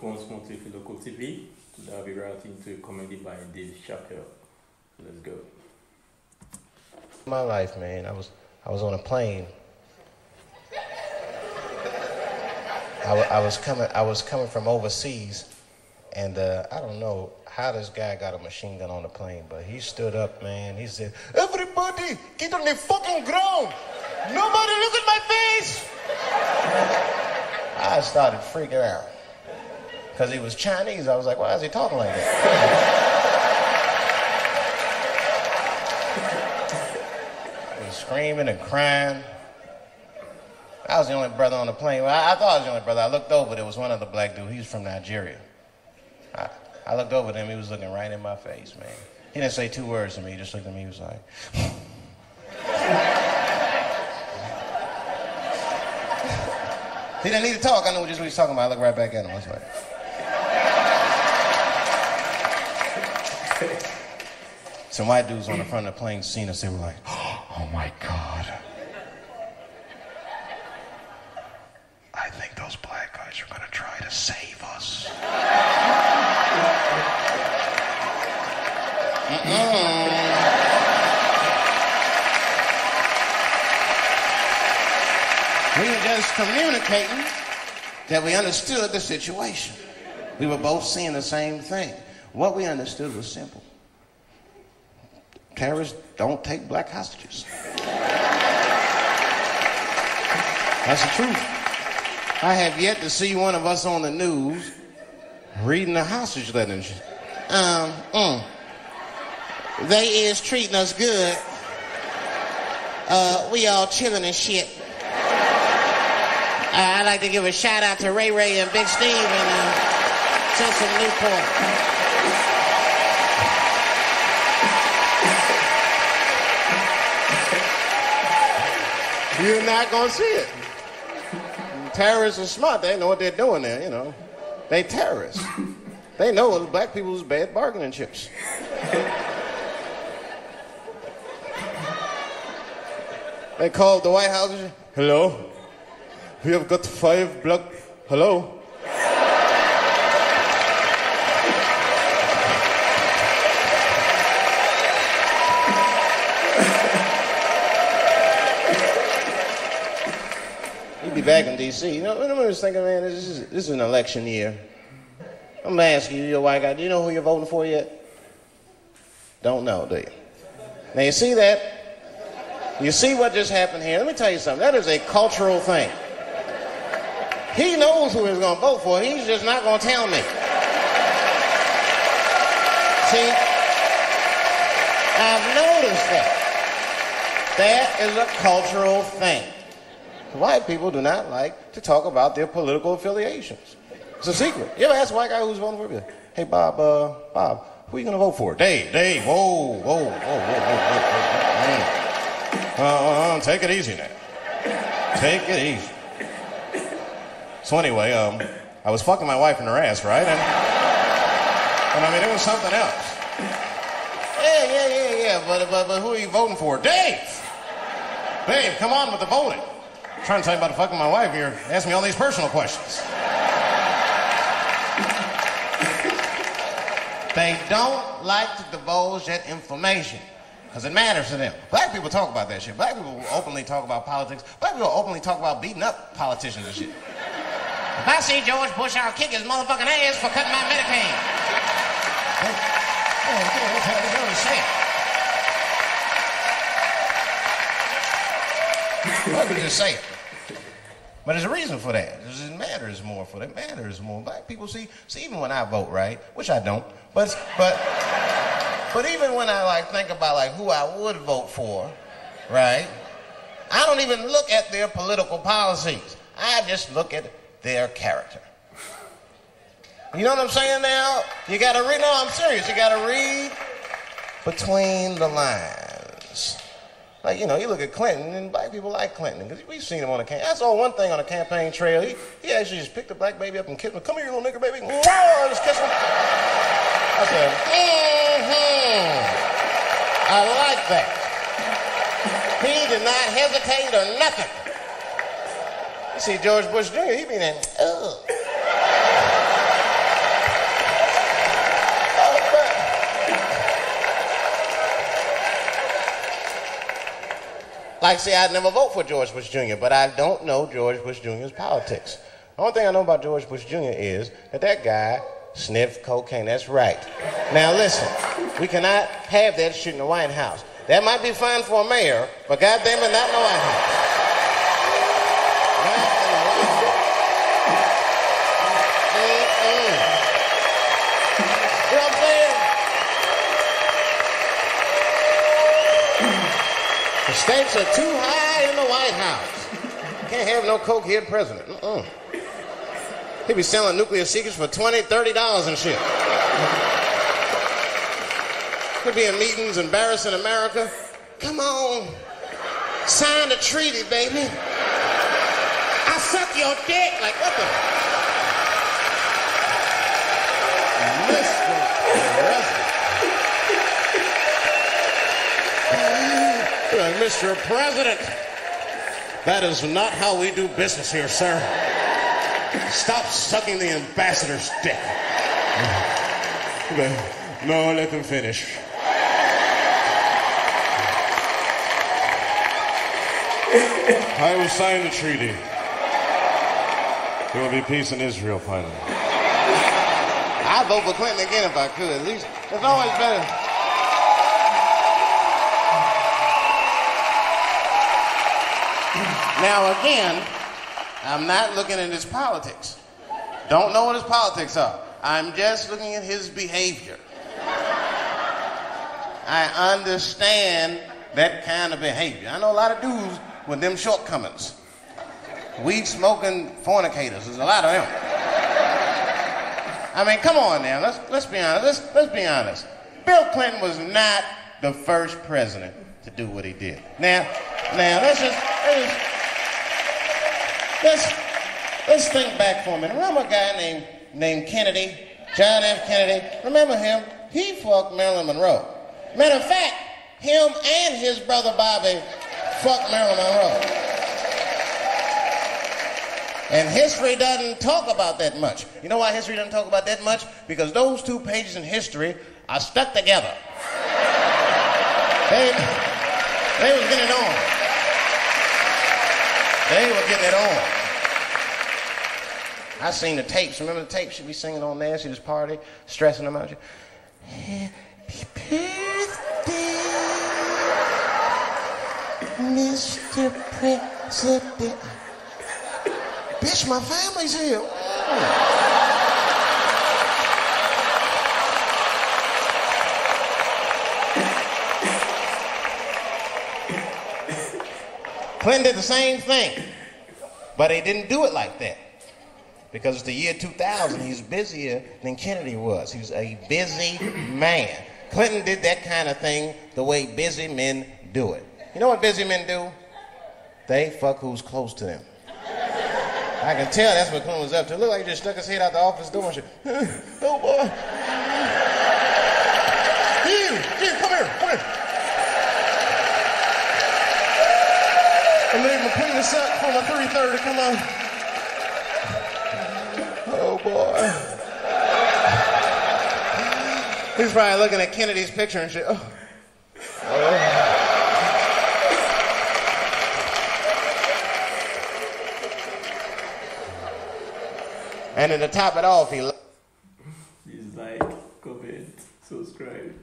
commencement de Local TV. Today I'll be reacting to a comedy by Chappelle. Let's go. My life, man. I was on a plane. I was coming from overseas, and I don't know how this guy got a machine gun on the plane, but he stood up, man. He said, "Everybody, get on the fucking ground! Nobody look at my face!" I started freaking out because he was Chinese. I was like, "Why is he talking like that?" He was screaming and crying. I was the only brother on the plane. Well, I thought I was the only brother. I looked over. There was one other black dude. He was from Nigeria. I looked over at him. He was looking right in my face, man. He didn't say 2 words to me. He just looked at me. He was like... He didn't need to talk. I knew just what he was talking about. I looked right back at him. I was like... Some white dudes on the front of the plane seen us. They were like, "Oh, my God. I think those black guys are going to try to save us." We were just communicating that we understood the situation. We were both seeing the same thing. What we understood was simple. Terrorists don't take black hostages. That's the truth. I have yet to see one of us on the news reading a hostage letter and shit. They is treating us good. We all chilling and shit. I'd like to give a shout out to Ray Ray and Big Steve and Justin Newport. You're not gonna see it. Terrorists are smart. They know what they're doing there, you know. They terrorists. They know black people's bad bargaining chips. They called the White House. "Hello? We have got 5 black... Hello?" He'd be back in D.C. You know, I was thinking, man, this is an election year. I'm gonna ask you, you're a white guy, do you know who you're voting for yet? Don't know, do you? Now, you see that? You see what just happened here? Let me tell you something. That is a cultural thing. He knows who he's going to vote for. He's just not going to tell me. See? I've noticed that. That is a cultural thing. White people do not like to talk about their political affiliations. It's a secret. You ever ask a white guy who's voting for you? "Hey, Bob, who are you going to vote for?" Dave, whoa. Take it easy now. Take it easy. So anyway, I was fucking my wife in her ass, right? And I mean, it was something else. Yeah. But who are you voting for? Dave, come on with the voting. I'm trying to tell you about fucking my wife here. Ask me all these personal questions. They don't like to divulge that information because it matters to them. Black people talk about that shit. Black people openly talk about politics. Black people openly talk about beating up politicians and shit. "If I see George Bush, I'll kick his motherfucking ass for cutting my Medicaid." Let me just say it. But there's a reason for that. It matters more for them. It matters more. Black people see, even when I vote, right? Which I don't. But even when I think about who I would vote for, right? I don't even look at their political policies. I just look at their character. You know what I'm saying now? You gotta read, no, I'm serious. You gotta read between the lines. Like, you know, you look at Clinton, and black people like Clinton, because we've seen him on the campaign. I saw one thing on the campaign trail. He actually just picked a black baby up and kissed him. "Come here, little nigger baby." Mwah! Just kiss him. I said, I like that. He did not hesitate or nothing. You see George Bush Jr., he be there, ugh. Like, see, I'd never vote for George Bush Jr., but I don't know George Bush Jr.'s politics. The only thing I know about George Bush Jr. is that guy sniffed cocaine. That's right. Now, listen, we cannot have that shit in the White House. That might be fine for a mayor, but goddamn it, not in the White House. Not in the White House. You know what I'm saying? The stakes are too high in the White House. Can't have no cokehead president. He be selling nuclear secrets for $20, $30 and shit. Could be in meetings embarrassing America. Come on. Sign the treaty, baby. I suck your dick. Like, what the? Mr. President, that is not how we do business here, sir. Stop sucking the ambassador's dick. No, let them finish. I will sign the treaty. There will be peace in Israel finally. I'd vote for Clinton again if I could. At least it's always better. Now again, I'm not looking at his politics. Don't know what his politics are. I'm just looking at his behavior. I understand that kind of behavior. I know a lot of dudes with them shortcomings. Weed smoking fornicators. There's a lot of them. I mean, come on now. Let's be honest. Let's be honest. Bill Clinton was not the first president to do what he did. Now let's think back for a minute. Remember a guy named Kennedy, John F. Kennedy? Remember him? He fucked Marilyn Monroe. Matter of fact, him and his brother Bobby fucked Marilyn Monroe. And history doesn't talk about that much. You know why history doesn't talk about that much? Because those two pages in history are stuck together. They was getting it on. They were getting it on. I seen the tapes. Remember the tapes? She'd be singing on there. She was party, stressing them out. Happy birthday, Mr. President. Bitch, my family's here. Clinton did the same thing, but he didn't do it like that. Because it's the year 2000, he's busier than Kennedy was. He was a busy man. Clinton did that kind of thing the way busy men do it. You know what busy men do? They fuck who's close to them. I can tell that's what Clinton was up to. Look like he just stuck his head out the office door and shit. Oh boy. Jim, come here. I made my penis up for my 3:30, come on. Oh boy. He's probably looking at Kennedy's picture and shit. Oh. And then to top it off, he... Please like, comment, subscribe.